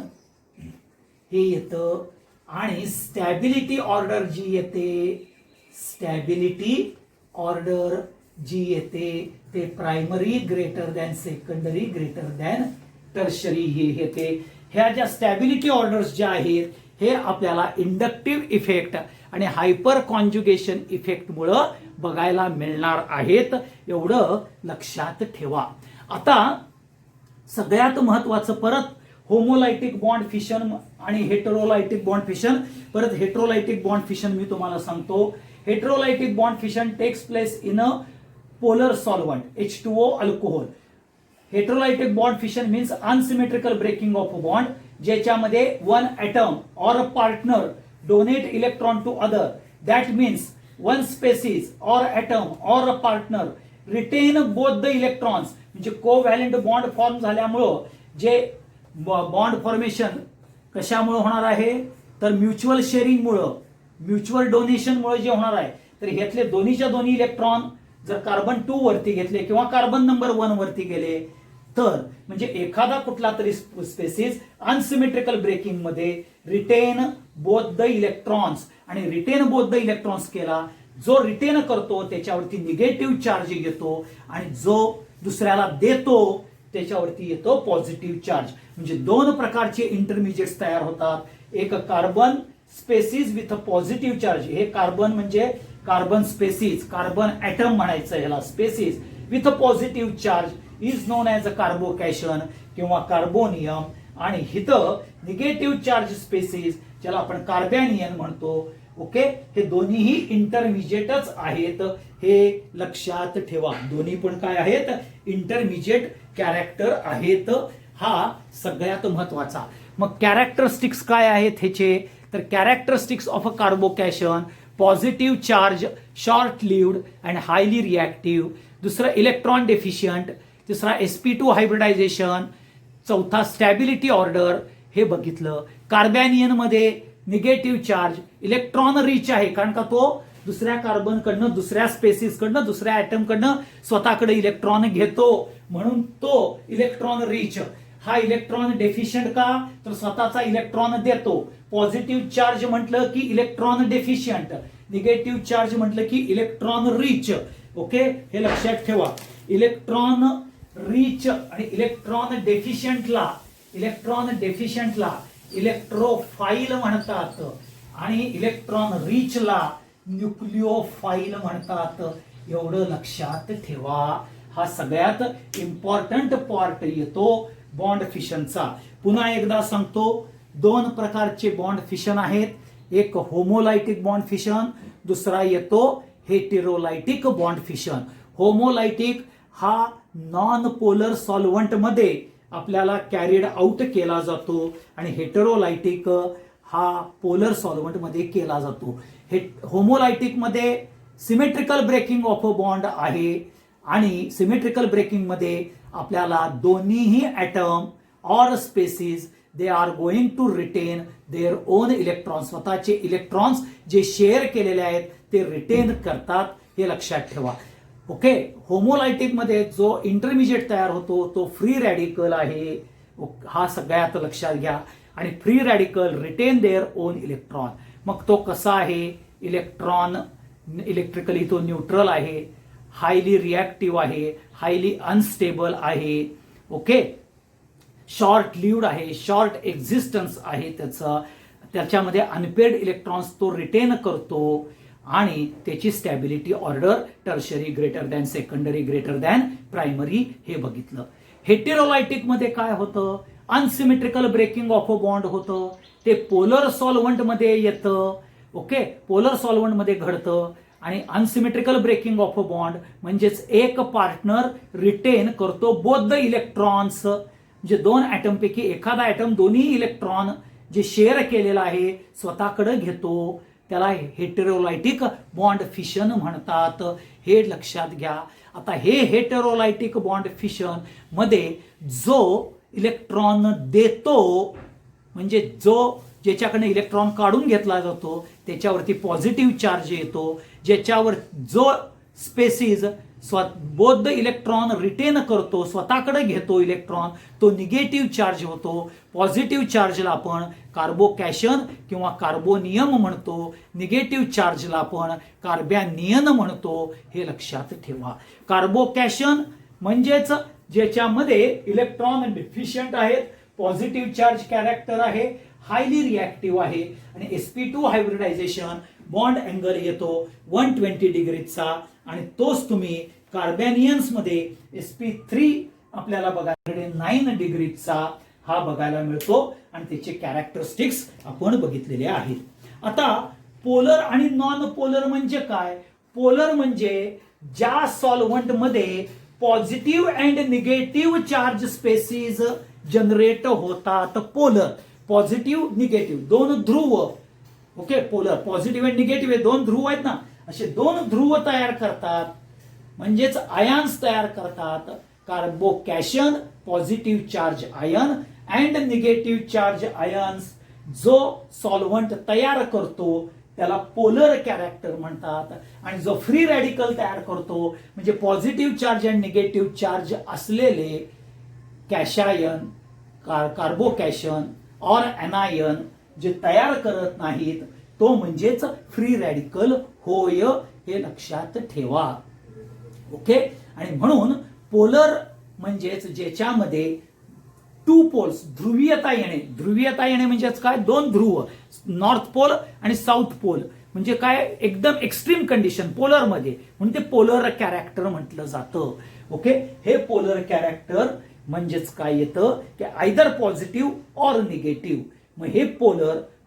हे येतं. आणि स्टॅबिलिटी ऑर्डर जी येते स्टॅबिलिटी ऑर्डर जी येते ते primary greater than secondary greater than tertiary हे येते. ह्या ज्या स्टॅबिलिटी ऑर्डर्स ज्या आहेत हे आपल्याला इंडक्टिव्ह इफेक्ट आणि हायपर कॉन्ज्युगेशन इफेक्टमुळं बघायला मिळणार आहेत. एवढं लक्षात ठेवा. आता सगळ्यात महत्वाचं परत होमोलायटिक बॉन्ड फिशन आणि हेटेरोलायटिक बॉन्ड फिशन. परत हेटेरोलायटिक बॉन्ड फिशन मी तुम्हाला सांगतो. Heterolytic bond fission takes place in a polar solvent H2O alcohol. Heterolytic bond fission means unsymmetrical breaking of a bond ज्याच्यामध्ये one atom or a partner donate electron to other. That means one species or atom or a partner retain both the electrons. म्हणजे covalent bond form झाल्यामुळं जे bond formation कशामुळे होणार आहे तर mutual शेअरिंगमुळं mutual डोनेशनमुळे जे होणार आहे. तर ह्यातले दोन्हीच्या दोन्ही इलेक्ट्रॉन जर कार्बन 2 वरती घेतले किंवा कार्बन नंबर 1 वरती गेले तर म्हणजे एखादा कुठला तरी स्पेसीज अनसिमेट्रिकल ब्रेकिंग मध्ये रिटेन बोथ द इलेक्ट्रॉन्स आणि रिटेन बोथ द इलेक्ट्रॉन्स केला. जो रिटेन करतो त्याच्यावरती निगेटिव्ह चार्ज येतो आणि जो दुसऱ्याला देतो त्याच्यावरती येतो पॉझिटिव्ह चार्ज. म्हणजे दोन प्रकारचे इंटरमिजिएट्स तयार होतात. एक carbon species with positive charge. हे कार्बन म्हणजे कार्बन स्पेसीज कार्बन ॲटम म्हणायचं ह्याला. Species with positive charge is known as a carbocation किंवा कार्बोनियम. आणि इथं निगेटिव्ह चार्ज स्पेसीज ज्याला आपण कार्बॅनियन म्हणतो. ओके. हे दोन्हीही इंटरमिजिएटच आहेत हे लक्षात ठेवा. दोन्ही पण काय आहेत इंटरमिजिएट कॅरेक्टर आहेत. हा सगळ्यात महत्वाचा. मग कॅरेक्टरिस्टिक्स काय आहेत ह्याचे तर characteristics of a carbocation positive charge, short lived and highly reactive. दुसरं इलेक्ट्रॉन डेफिशियंट. तिसरा sp2 हायब्रिडायझेशन. चौथा स्टॅबिलिटी ऑर्डर, हे बघितलं. कार्बॅनियन मध्ये निगेटिव्ह चार्ज, इलेक्ट्रॉन रिच आहे कारण का तो दुसऱ्या कार्बन कडनं, दुसऱ्या स्पेसिस कडनं, दुसऱ्या ऍटम कडनं स्वतःकडे इलेक्ट्रॉन घेतो, म्हणून तो इलेक्ट्रॉन रिच. हा इलेक्ट्रॉन डेफिशियंट का, तर स्वतःचा इलेक्ट्रॉन देतो. पॉझिटिव्ह चार्ज म्हटलं की इलेक्ट्रॉन डेफिशियंट, निगेटिव्ह चार्ज म्हटलं की इलेक्ट्रॉन रिच. ओके, हे लक्षात ठेवा. इलेक्ट्रॉन रिच आणि इलेक्ट्रॉन डेफिशियंटला इलेक्ट्रोफाईल म्हणतात आणि इलेक्ट्रॉन रिचला न्यूक्लिओफाईल म्हणतात. एवढं लक्षात ठेवा. हा सगळ्यात इम्पॉर्टंट पार्ट येतो बॉन्ड फिशनचा. पुन्हा एकदा सांगतो, दोन प्रकारचे बॉन्ड फिशन आहेत. एक होमोलायटिक बॉन्ड फिशन, दुसरा येतो हेटेरोलायटिक बॉन्ड फिशन. होमोलायटिक हा नॉन पोलर सॉल्व्हंट मध्ये आपल्याला कॅरिड आउट केला जातो आणि हेटेरोलायटिक हा पोलर सॉल्व्हंट मध्ये केला जातो. होमोलायटिक मध्ये symmetrical breaking of a bond आहे आणि सिमेट्रिकल ब्रेकिंग मध्ये आपल्याला दोन्हीही atom or species they are going to retain their own electrons. स्वतःचे इलेक्ट्रॉन्स जे शेअर केलेले आहेत ते रिटेन करतात, हे लक्षात ठेवा. ओके, होमोलायटिक मध्ये जो इंटरमिजिएट तयार होतो तो फ्री रॅडिकल आहे. हा सगळ्यात लक्षात घ्या. आणि free radical retain their own electron. मग तो कसा आहे, इलेक्ट्रॉन इलेक्ट्रिकली तो न्यूट्रल आहे, हायली रिॲक्टिव्ह आहे, हायली अनस्टेबल आहे. ओके, शॉर्ट लिव्ड आहे, शॉर्ट एक्झिस्टन्स आहे त्याच्यामध्ये अनपेड इलेक्ट्रॉन्स तो रिटेन करतो आणि त्याची stability order tertiary greater than secondary greater than primary, हे बघितलं. हेटेरोलायटिक मध्ये काय होतं, unsymmetrical breaking of a bond होतं. ते पोलर सॉल्व्हंट मध्ये येतं. ओके, पोलर सॉल्व्हंट मध्ये घडतं. आणि unsymmetrical breaking of a bond म्हणजेच एक पार्टनर रिटेन करतो बोथ द इलेक्ट्रॉन्स. म्हणजे दोन ऍटम पैकी एखादा ऍटम दोन्ही इलेक्ट्रॉन जे शेअर केलेला आहे स्वतःकडे घेतो, त्याला हेटेरोलायटिक बॉन्ड फिशन म्हणतात. हे लक्षात घ्या. आता हे हेटेरोलायटिक बॉन्ड फिशन मध्ये जो इलेक्ट्रॉन देतो, म्हणजे ज्याच्याकडे इलेक्ट्रॉन काढून घेतला जातो त्याच्यावरती पॉझिटिव्ह चार्ज येतो. ज्याच्यावर जो species both the electron retain करतो, स्वतःकडे घेतो इलेक्ट्रॉन, तो निगेटिव्ह चार्ज होतो. पॉझिटिव्ह चार्जला आपण कार्बोकॅशन किंवा कार्बोनियम म्हणतो, निगेटिव्ह चार्जला आपण कार्बॅनियन म्हणतो. हे लक्षात ठेवा. कार्बोकॅशन म्हणजेच ज्याच्यामध्ये इलेक्ट्रॉन डिफिशियंट आहेत, पॉझिटिव्ह चार्ज कॅरेक्टर आहे, हायली रिॲक्टिव्ह आहे आणि sp2 हायब्रिडायझेशन बॉन्ड अँगल येतो 120 डिग्रीचा. आणि तोच तुम्ही कार्बॅनियन्स मध्ये sp3 आपल्याला बघायला 9 डिग्रीचा हा बघायला मिळतो आणि त्याचे कॅरेक्टरिस्टिक्स आपण बघितलेले आहेत. आता पोलर आणि नॉन पोलर म्हणजे काय? पोलर म्हणजे ज्या सॉल्व्हंट मध्ये positive and negative charge species generate होतात. पोलर, पॉझिटिव्ह निगेटिव्ह दोन ध्रुव. Okay, polar positive and negative हे दोन ध्रुव आहेत ना, असे दोन ध्रुव तयार करतात म्हणजेच आयन्स तयार करतात. Carbocation positive charge ion and negative charge ions जो सॉल्व्हंट तयार करतो त्याला पोलर कॅरेक्टर म्हणतात. आणि जो फ्री रॅडिकल तयार करतो म्हणजे positive charge and negative charge असलेले कॅशायन, कार्बोकॅशन ऑर एनायन जे तयार करत नाहीत तो म्हणजेच फ्री रॅडिकल होय, हे लक्षात ठेवा. ओके, आणि म्हणून पोलर म्हणजेच ज्याच्यामध्ये टू पोल्स ध्रुवीयता येणे. ध्रुवीयता येणे म्हणजेच काय, दोन ध्रुव, नॉर्थ पोल आणि साऊथ पोल म्हणजे काय, एकदम एक्स्ट्रीम कंडिशन पोलर मध्ये, म्हणून ते पोलर कॅरेक्टर म्हटलं जातं. ओके, हे पोलर कॅरेक्टर म्हणजेच काय येतं की आयदर पॉझिटिव्ह ऑर निगेटिव्ह. मग हे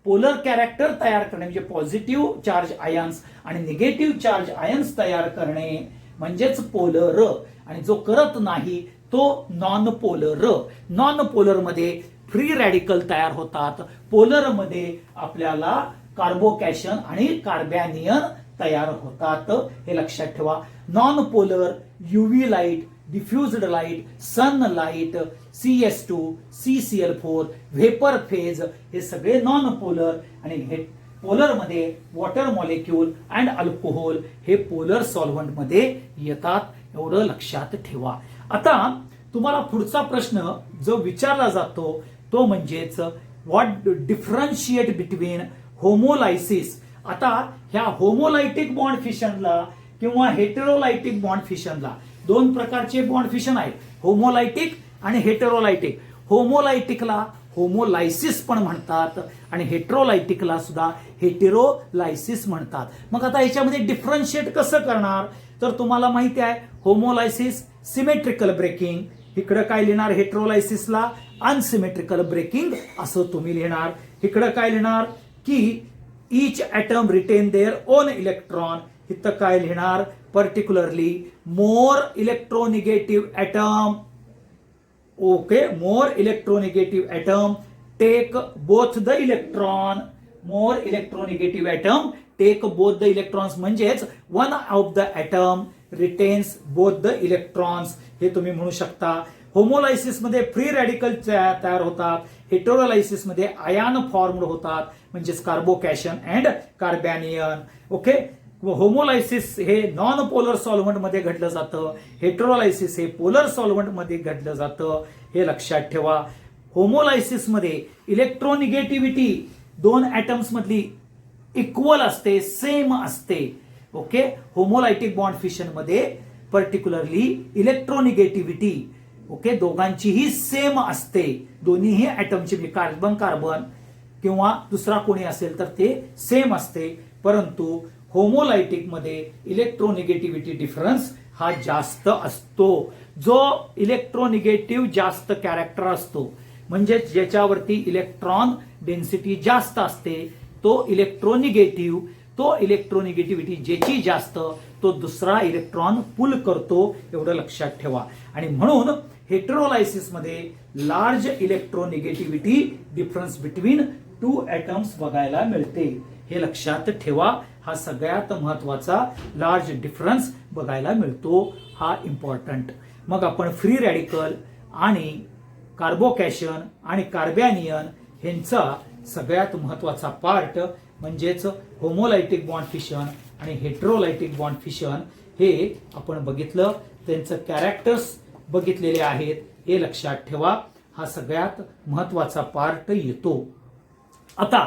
पोलर कॅरेक्टर तयार करणे म्हणजे पॉझिटिव्ह चार्ज आयन्स आणि निगेटिव्ह चार्ज आयन्स तयार करणे म्हणजेच पोलर. आणि जो करत नाही तो नॉन पोलर. नॉन पोलर मध्ये फ्री रॅडिकल तयार होतात, पोलर मध्ये आपल्याला कार्बोकॅशन आणि कार्बॅनियन तयार होतात, हे लक्षात ठेवा. Non polar, UV light, diffused light, sunlight, CS2, CCl4, vapour phase, हे सगळे नॉन पोलर. आणि हे पोलर मध्ये वॉटर मॉलिक्यूल अँड अल्कोहोल हे पोलर सॉल्व्हंट मध्ये येतात, एवढं लक्षात ठेवा. आता तुम्हाला पुढचा प्रश्न जो विचारला जातो तो म्हणजेच व्हॉट डिफरन्शिएट बिटवीन होमोलायसिस. आता ह्या होमोलायटिक बॉन्ड फिशनला किंवा हेटेरोलायटिक बॉन्ड फिशनला दोन प्रकारचे बॉन्ड फिशन आहेत, होमोलायटिक आणि हेटेरोलायटिक. होमोलायटिकला होमोलायसिस पण म्हणतात आणि हेटेरोलायटिकला सुद्धा हेटेरोलायसिस म्हणतात. मग आता याच्यामध्ये डिफरन्शिएट कसं करणार, तर तुम्हाला माहिती आहे होमोलायसिस सिमेट्रिकल ब्रेकिंग, इकडं काय लिहिणार हेटेरोलायसिसला अनसिमेट्रिकल ब्रेकिंग असं तुम्ही लिहिणार. इकडं काय लिहिणार की each atom retain their own electron, इथं काय लिहिणार particularly more electronegative atom, okay, more electronegative atom take both the electron, more electronegative atom take both the electrons, म्हणजेच one of the atom retains both the electrons, हे तुम्ही म्हणू शकता. होमोलायसिस मध्ये free radical तयार होतात, हेटेरोलायसिस मध्ये आयन फॉर्म्ड होतात, म्हणजेच कार्बोकॅशन अँड कार्बॅनियन. ओके, होमोलायसिस हे नॉन पोलर सॉल्व्हंट मध्ये घडलं जातं, हेटेरोलायसिस हे पोलर सॉल्व्हंट मध्ये घडलं जातं, हे लक्षात ठेवा. होमोलायसिस मध्ये इलेक्ट्रोनिगेटिव्हिटी दोन ऍटम्स मधली इक्वल असते, सेम असते. ओके, होमोलायटिक बॉन्ड फिशन मध्ये पर्टिक्युलरली इलेक्ट्रोनिगेटिव्हिटी ओके दोघांचीही सेम असते, दोन्हीही ऍटमची कार्बन कार्बन किंवा दुसरा कोणी असेल तर ते सेम असते. परंतु होमोलायटिक मध्ये इलेक्ट्रोनिगेटिव्हिटी डिफरन्स हा जास्त असतो. जो इलेक्ट्रोनिगेटिव्ह जास्त कॅरेक्टर असतो म्हणजे ज्याच्यावरती इलेक्ट्रॉन डेन्सिटी जास्त असते तो इलेक्ट्रोनिगेटिव्हिटी ज्याची जास्त तो दुसरा इलेक्ट्रॉन पुल करतो, एवढं लक्षात ठेवा. आणि म्हणून हेटेरोलायसिस मध्ये large electronegativity difference between two atoms बघायला मिळते, हे लक्षात ठेवा. हा सगळ्यात महत्वाचा लार्ज डिफरन्स बघायला मिळतो, हा इम्पॉर्टंट. मग आपण फ्री रॅडिकल आणि कार्बोकॅशन आणि कार्बॅनियन यांचा सगळ्यात महत्वाचा पार्ट म्हणजेच होमोलायटिक बॉन्ड फिशन आणि हेटेरोलायटिक बॉन्ड फिशन हे आपण बघितलं, त्यांचं कॅरेक्टर्स बघितलेले आहेत, हे लक्षात ठेवा. हा सगळ्यात महत्वाचा पार्ट येतो. आता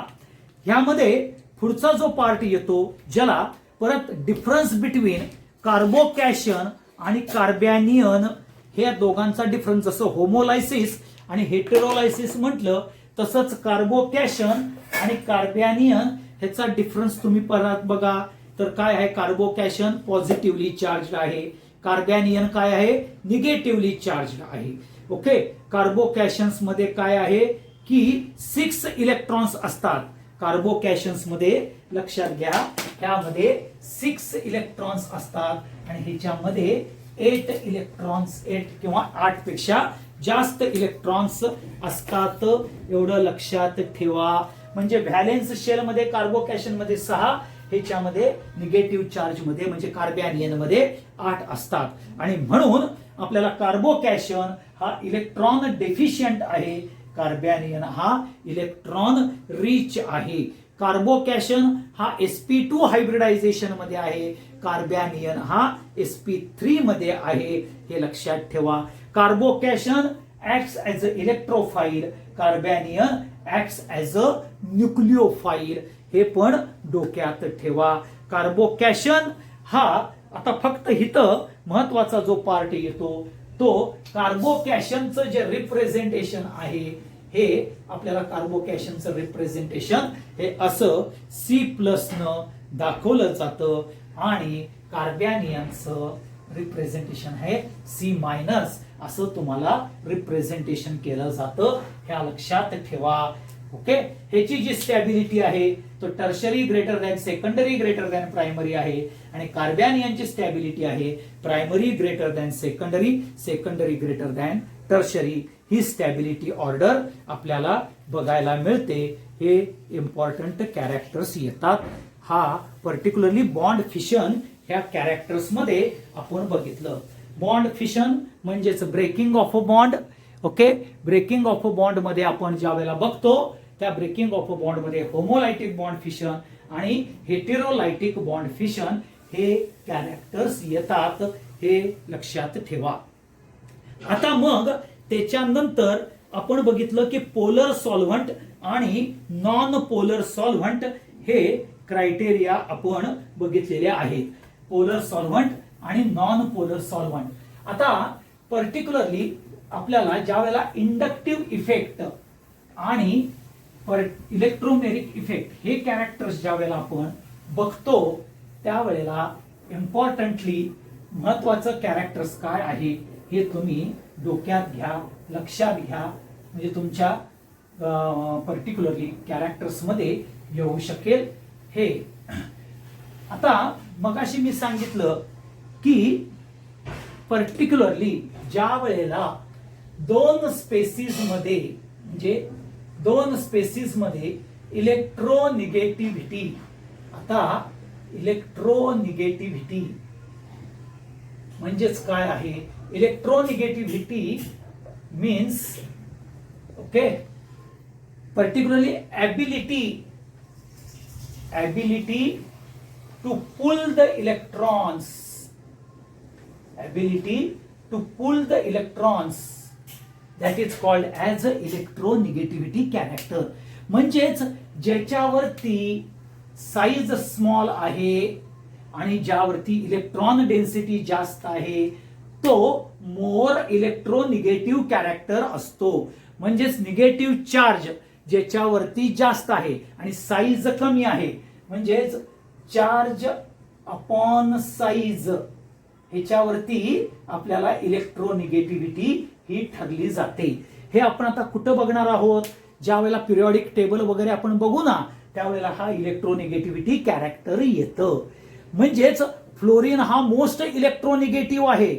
ह्यामध्ये पुढचा जो पार्ट येतो ज्याला परत डिफरन्स बिटवीन कार्बोकॅशन आणि कार्बॅनियन हे दोघांचा डिफरन्स, जसं होमोलायसिस आणि हेटेरोलायसिस म्हटलं तसंच कार्बोकॅशन आणि कार्बॅनियन ह्याचा डिफरन्स तुम्ही परत बघा. तर काय आहे, कार्बोकॅशन पॉझिटिव्हली चार्ज आहे, कार्बॅनियन काय आहे निगेटिव्हली चार्ज आहे. ओके, कार्बोकॅशन्स मध्ये काय आहे की 6 इलेक्ट्रॉन्स असतात. कार्बोकॅशन्स मध्ये लक्षात घ्या ह्यामध्ये 6 इलेक्ट्रॉन्स असतात आणि ह्याच्यामध्ये 8 इलेक्ट्रॉन्स 8 किंवा 8 पेक्षा जास्त इलेक्ट्रॉन्स असतात, एवढं लक्षात ठेवा. म्हणजे व्हॅलेन्स शेल मध्ये कार्बोकॅशन मध्ये 6, ह्याच्यामध्ये निगेटिव्ह चार्ज मध्ये म्हणजे कार्बॅनियन मध्ये 8 असतात. आणि म्हणून आपल्याला कार्बोकॅशन हा इलेक्ट्रॉन डेफिशियंट आहे, कार्बॅनियन हा इलेक्ट्रॉन रिच आहे. कार्बोकॅशन हा sp2 हायब्रिडायझेशन मध्ये आहे, कार्बॅनियन हा sp3 मध्ये आहे, हे लक्षात ठेवा. Carbocation acts as a electrophile, carbanion acts as a nucleophile, हे पण डोक्यात ठेवा. कार्बोकॅशन हा आता फक्त इथं महत्वाचा जो पार्ट येतो तो कार्बोकॅशनचं जे रिप्रेझेंटेशन आहे हे आपल्याला कार्बोकॅशनचं रिप्रेझेंटेशन हे असं C+ न दाखवलं जातं आणि कार्बॅनियनचं रिप्रेझेंटेशन आहे C- असं तुम्हाला रिप्रेझेंटेशन केलं जातं, ह्या लक्षात ठेवा. ओके, ह्याची जी स्टॅबिलिटी आहे तो tertiary greater than secondary greater than primary आहे आणि कार्बॅनियनची स्टॅबिलिटी आहे primary greater than secondary, secondary greater than tertiary, ही स्टॅबिलिटी ऑर्डर आपल्याला बघायला मिळते. हे इम्पॉर्टंट कॅरेक्टर्स येतात. हा पर्टिक्युलरली बॉन्ड फिशन ह्या कॅरेक्टर्स मध्ये आपण बघितलं. बॉन्ड फिशन म्हणजेच breaking of a bond. Okay, breaking of a bond मध्ये आपण ज्या वेळेला बघतो त्या ब्रेकिंग ऑफ अ बॉन्ड मध्ये होमोलायटिक बॉन्ड फिशन आणि हेटेरोलायटिक बॉन्ड फिशन हे कॅरेक्टर्स येतात. हे लक्षात ठेवा. आता मग त्याच्यानंतर आपण बघितलं की पोलर सॉल्व्हंट आणि नॉन पोलर सॉल्व्हंट हे क्रायटेरिया आपण बघितलेले आहेत. पोलर सॉल्व्हंट आणि नॉन पोलर सॉल्व्हंट. आता पर्टिक्युलरली आपल्याला ज्या वेळेला इंडक्टिव्ह इफेक्ट आणि इलेक्ट्रोमेरिक इफेक्ट हे कॅरेक्टर्स ज्या वेळेला आपण बघतो त्यावेळेला इम्पॉर्टंटली महत्वाचं कॅरेक्टर्स काय आहे हे तुम्ही डोक्यात घ्या, लक्षात घ्या, म्हणजे तुमच्या पर्टिक्युलरली कॅरेक्टर्स मध्ये येऊ शकेल. हे आता मगाशी मी सांगितलं की पर्टिक्युलरली ज्या वेळेला दोन स्पेसिस मध्ये इलेक्ट्रोनिगेटिव्हिटी. आता इलेक्ट्रोनिगेटिव्हिटी म्हणजेच काय आहे? Electronegativity means okay particularly ability to pull the electrons, that is called as a electronegativity character. म्हणजेच ज्याच्यावरती साईज स्मॉल आहे आणि ज्यावरती इलेक्ट्रॉन डेन्सिटी जास्त आहे तो मोर इलेक्ट्रोनिगेटिव्ह कॅरेक्टर असतो. म्हणजेच निगेटिव्ह चार्ज ज्याच्यावरती जास्त आहे आणि साईज कमी आहे म्हणजेच चार्ज अपॉन साईज ह्याच्यावरती आपल्याला इलेक्ट्रोनिगेटिव्हिटी ही ठरली जाते. हे आपण आता कुठं बघणार आहोत? ज्या वेळेला पिरियॉडिक टेबल वगैरे आपण बघू ना त्यावेळेला हा इलेक्ट्रोनिगेटिव्हिटी कॅरेक्टर येतं. म्हणजेच फ्लोरीन हा मोस्ट इलेक्ट्रोनिगेटिव्ह आहे.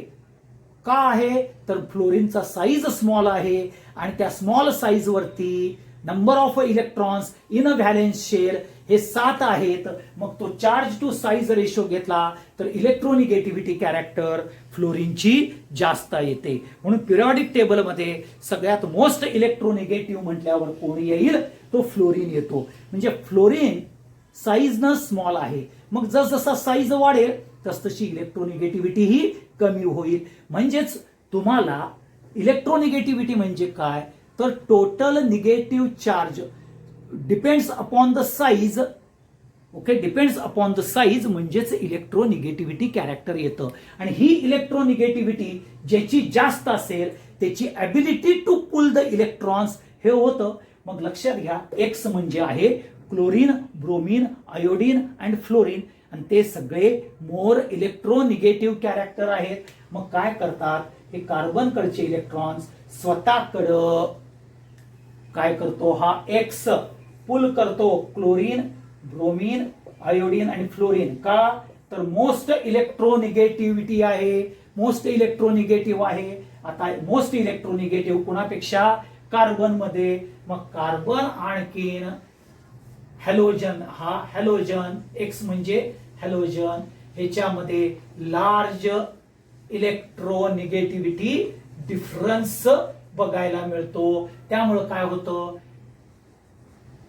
का आहे तर फ्लोरीनचा साईज स्मॉल आहे आणि त्या स्मॉल साईज वरती number of electrons in a valence shell हे 7 आहेत. मग तो चार्ज टू साईज रेशो घेतला तर इलेक्ट्रोनिगेटिव्हिटी कॅरेक्टर फ्लोरीनची जास्त येते. म्हणून पिरियॉडिक टेबल मध्ये सगळ्यात मोस्ट इलेक्ट्रोनिगेटिव्ह म्हटल्यावर कोण येईल? तो फ्लोरीन येतो. म्हणजे फ्लोरीन साईज न स्मॉल आहे. मग जसजसा साईज वाढेल तसतशी इलेक्ट्रोनिगेटिव्हिटी ही कमी होईल. म्हणजेच तुम्हाला इलेक्ट्रोनिगेटिव्हिटी म्हणजे काय तर total negative charge depends upon the size. Okay, depends upon the size म्हणजेच इलेक्ट्रोनिगेटिव्हिटी कॅरेक्टर येतं. आणि ही इलेक्ट्रोनिगेटिव्हिटी ज्याची जास्त असेल त्याची ability to pull the electrons हे होतं. मग लक्षात घ्या एक्स म्हणजे आहे chlorine, bromine, iodine and fluorine आणि ते सगळे मोर इलेक्ट्रोनिगेटिव्ह कॅरेक्टर आहेत. मग काय करतात? हे कार्बन कडचे इलेक्ट्रॉन्स स्वतःकडं काय करतो? हा एक्स पुल करतो क्लोरीन, ब्रोमीन, आयोडीन आणि फ्लोरीन. का तर मोस्ट इलेक्ट्रोनिगेटिव्हिटी आहे, मोस्ट इलेक्ट्रोनिगेटिव्ह आहे. आता मोस्ट इलेक्ट्रोनिगेटिव्ह कुणापेक्षा? कार्बन मध्ये. मग कार्बन आणखीन हॅलोजन, हा हॅलोजन एक्स म्हणजे हॅलोजन ह्याच्यामध्ये लार्ज इलेक्ट्रोनिगेटिव्हिटी डिफरन्स बघायला मिळतो. त्यामुळे काय होतं?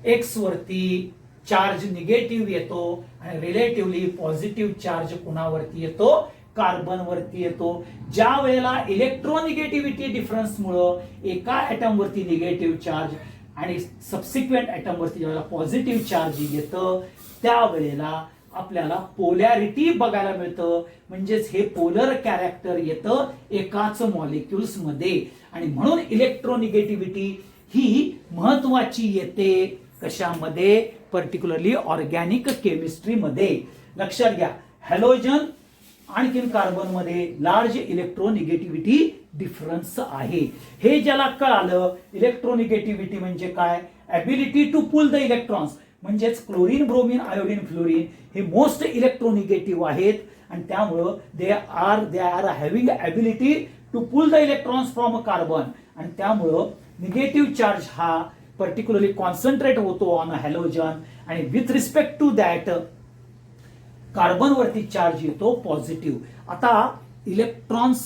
एक्स वरती चार्ज निगेटिव्ह येतो आणि रिलेटिव्हली पॉझिटिव्ह चार्ज कुणावरती येतो? कार्बन वरती येतो. ज्या वेळेला इलेक्ट्रोनिगेटिव्हिटी डिफरन्स मुळे एका ऍटम वरती निगेटिव्ह चार्ज आणि सबसिक्वेंट ऍटम वरती ज्यावेळेला पॉझिटिव्ह चार्ज येतं त्यावेळेला आपल्याला पोलॅरिटी बघायला मिळतं. म्हणजेच हे पोलर कॅरेक्टर येतं एकाच मॉलिक्युल्स मध्ये. आणि म्हणून इलेक्ट्रोनिगेटिव्हिटी ही महत्वाची येते कशामध्ये? पर्टिक्युलरली ऑर्गॅनिक केमिस्ट्री मध्ये. लक्षात घ्या हॅलोजन आणखीन कार्बन मध्ये लार्ज इलेक्ट्रोनिगेटिव्हिटी डिफरन्स आहे. हे ज्याला कळालं इलेक्ट्रोनिगेटिव्हिटी म्हणजे काय? Ability to pull the electrons. म्हणजेच क्लोरीन, ब्रोमीन, आयोडीन, फ्लोरीन हे मोस्ट इलेक्ट्रोनिगेटिव्ह आहेत आणि त्यामुळं they are having ability to pull the electrons from a carbon, आणि त्यामुळं निगेटिव्ह चार्ज हा पर्टिक्युलरली कॉन्सन्ट्रेट होतो ऑन अ हॅलोजन, आणि with respect to that carbon वरती चार्ज येतो पॉझिटिव्ह. आता इलेक्ट्रॉन्स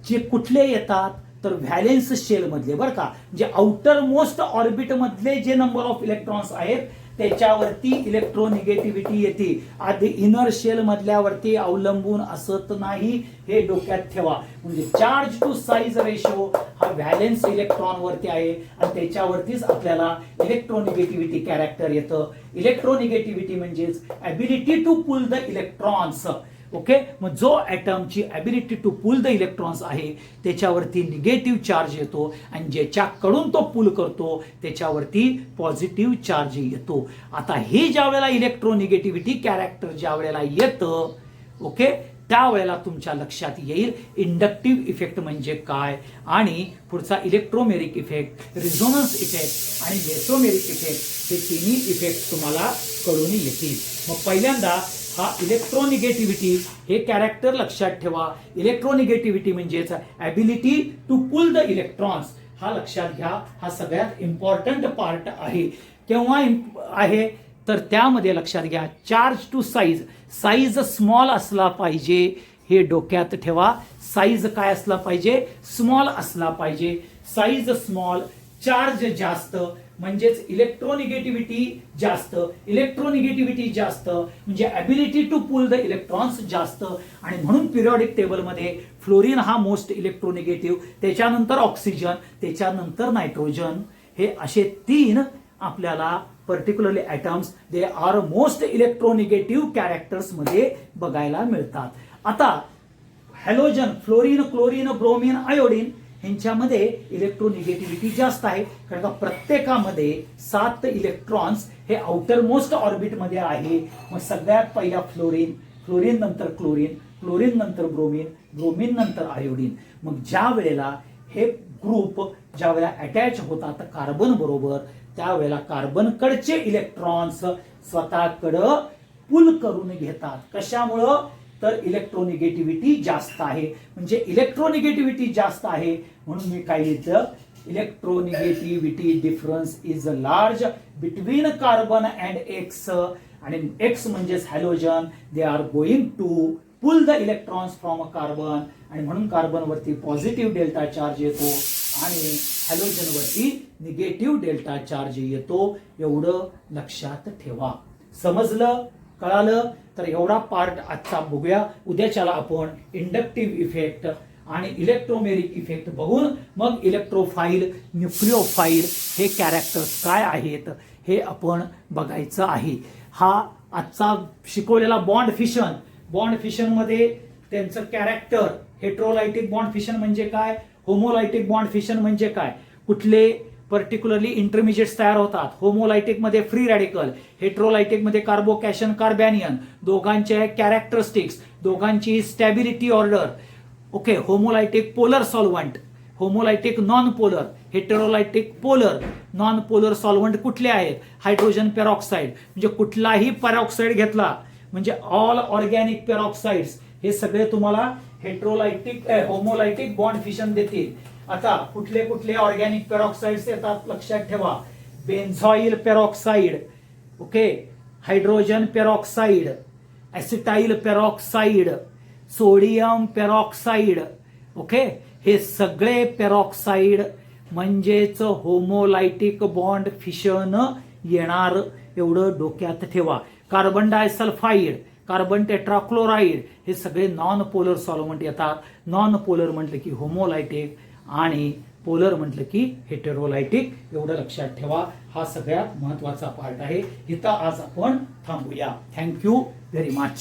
जे कुठले येतात तर व्हॅलेन्स शेल मधले, बरं का, जे आउटर मोस्ट ऑर्बिट मधले जे नंबर ऑफ इलेक्ट्रॉन्स आहेत त्याच्यावरती इलेक्ट्रोनिगेटिव्हिटी येते. आधी इनर शेल मधल्यावरती अवलंबून असत नाही, हे डोक्यात ठेवा. म्हणजे चार्ज टू साईज रेशो हा व्हॅलेन्स इलेक्ट्रॉन वरती आहे आणि त्याच्यावरतीच आपल्याला इलेक्ट्रोनिगेटिव्हिटी कॅरेक्टर येतं. इलेक्ट्रोनिगेटिव्हिटी म्हणजेच ability to pull the electrons. Okay, मग जो ॲटमची ability to pull the electrons आहे त्याच्यावरती निगेटिव्ह चार्ज येतो, आणि ज्याच्याकडून तो पुल करतो त्याच्यावरती पॉझिटिव्ह चार्ज येतो. आता हे ज्या वेळेला इलेक्ट्रोनिगेटिव्हिटी कॅरेक्टर ज्या वेळेला येतं, ओके, त्यावेळेला तुमच्या लक्षात येईल इंडक्टिव्ह इफेक्ट म्हणजे काय, आणि पुढचा इलेक्ट्रोमेरिक इफेक्ट, रिझोनन्स इफेक्ट आणि मेसोमेरिक इफेक्ट हे तिन्ही इफेक्ट तुम्हाला कळून येतील. मग पहिल्यांदा हा इलेक्ट्रोनिगेटिव्हिटी हे कॅरेक्टर लक्षात ठेवा. इलेक्ट्रोनिगेटिव्हिटी म्हणजेच ability to pull the electrons, हा लक्षात घ्या. हा सगळ्यात इम्पॉर्टंट पार्ट आहे. केव्हा आहे तर त्यामध्ये लक्षात घ्या, charge to size, size small असला पाहिजे, हे डोक्यात ठेवा. साईज काय असला पाहिजे, स्मॉल असला पाहिजे. साईज स्मॉल, चार्ज जास्त, म्हणजेच इलेक्ट्रोनिगेटिव्हिटी जास्त. इलेक्ट्रोनिगेटिव्हिटी जास्त म्हणजे ability to pull the electrons जास्त, आणि म्हणून पिरियॉडिक टेबलमध्ये फ्लोरीन हा मोस्ट इलेक्ट्रोनिगेटिव्ह, त्याच्यानंतर ऑक्सिजन, त्याच्यानंतर नायट्रोजन, हे असे तीन आपल्याला particularly atoms they are most electronegative characters मध्ये बघायला मिळतात. आता halogen, fluorine, chlorine, bromine, iodine ह्यांच्यामध्ये इलेक्ट्रोनिगेटिव्हिटी जास्त आहे, कारण का प्रत्येकामध्ये 7 इलेक्ट्रॉन्स हे आउटर मोस्ट ऑर्बिट मध्ये आहे. मग सगळ्यात पहिला फ्लोरीन, फ्लोरीन नंतर क्लोरीन, क्लोरीन नंतर ब्रोमीन, ब्रोमीन नंतर आयोडीन. मग ज्या वेळेला हे ग्रुप ज्या वेळेला अटॅच होतात कार्बन बरोबर, त्यावेळेला कार्बनकडचे इलेक्ट्रॉन्स स्वतःकडं पुल करून घेतात. कशामुळं तर इलेक्ट्रोनिगेटिव्हिटी जास्त आहे. म्हणजे इलेक्ट्रोनिगेटिव्हिटी जास्त आहे म्हणून मी काय लिहिलं, electronegativity difference is large between carbon and X, आणि एक्स म्हणजेच halogen, they are going to pull the electrons from a carbon, आणि म्हणून कार्बन वरती पॉझिटिव्ह डेल्टा चार्ज येतो आणि हॅलोजन वरती निगेटिव्ह डेल्टा चार्ज येतो. एवढं लक्षात ठेवा. समजलं, कळालं? तर एवढा पार्ट आजचा बघूया. उद्याच्याला आपण इंडक्टिव्ह इफेक्ट आणि इलेक्ट्रोमेरिक इफेक्ट बघून मग इलेक्ट्रोफाईल, न्यूक्लिओफाईल हे कॅरेक्टर्स काय आहेत हे आपण बघायचं आहे. हा आजचा शिकवलेला बॉन्ड फिशन, बॉन्ड फिशन मध्ये त्यांचं कॅरेक्टर, हेट्रोलायटिक बॉन्ड फिशन म्हणजे काय, होमोलायटिक बॉन्ड फिशन म्हणजे काय, कुठले पर्टिक्युलरली इंटरमिजिएट्स तयार होतात. होमोलायटिक मध्ये फ्री रॅडिकल, हेट्रोलायटिक मध्ये कार्बोकॅशन, कार्बॅनियन, दोघांचे कॅरेक्टरिस्टिक्स, दोघांची stability order. Okay, homolytic polar solvent, homolytic non polar, heterolytic polar. Non polar solvent कुठले आहेत, हायड्रोजन पेरॉक्साईड, म्हणजे कुठलाही पेरॉक्साईड घेतला म्हणजे ऑल ऑर्गॅनिक पेरॉक्साइड्स हे सगळे तुम्हाला हेट्रोलायटिक होमोलायटिक बॉन्ड फिशन देतील. आता कुठले कुठले ऑर्गॅनिक पेरॉक्साइड्स येतात लक्षात ठेवा, benzoyl peroxide, okay, hydrogen peroxide, acetyl peroxide, sodium peroxide. Okay, हे सगळे पेरॉक्साइड म्हणजेच होमोलायटिक बॉन्ड फिशन येणार, एवढं डोक्यात ठेवा. कार्बन डायसल्फाइड, कार्बन टेट्राक्लोराइड हे सगळे नॉन पोलर सॉल्व्हंट येतात. नॉन पोलर म्हटलं की होमोलायटिक आणि पोलर म्हटलं की हेटेरोलायटिक, एवढं लक्षात ठेवा. हा सगळ्यात महत्वाचा पार्ट आहे. इथं आज आपण थांबूया. Thank you very much.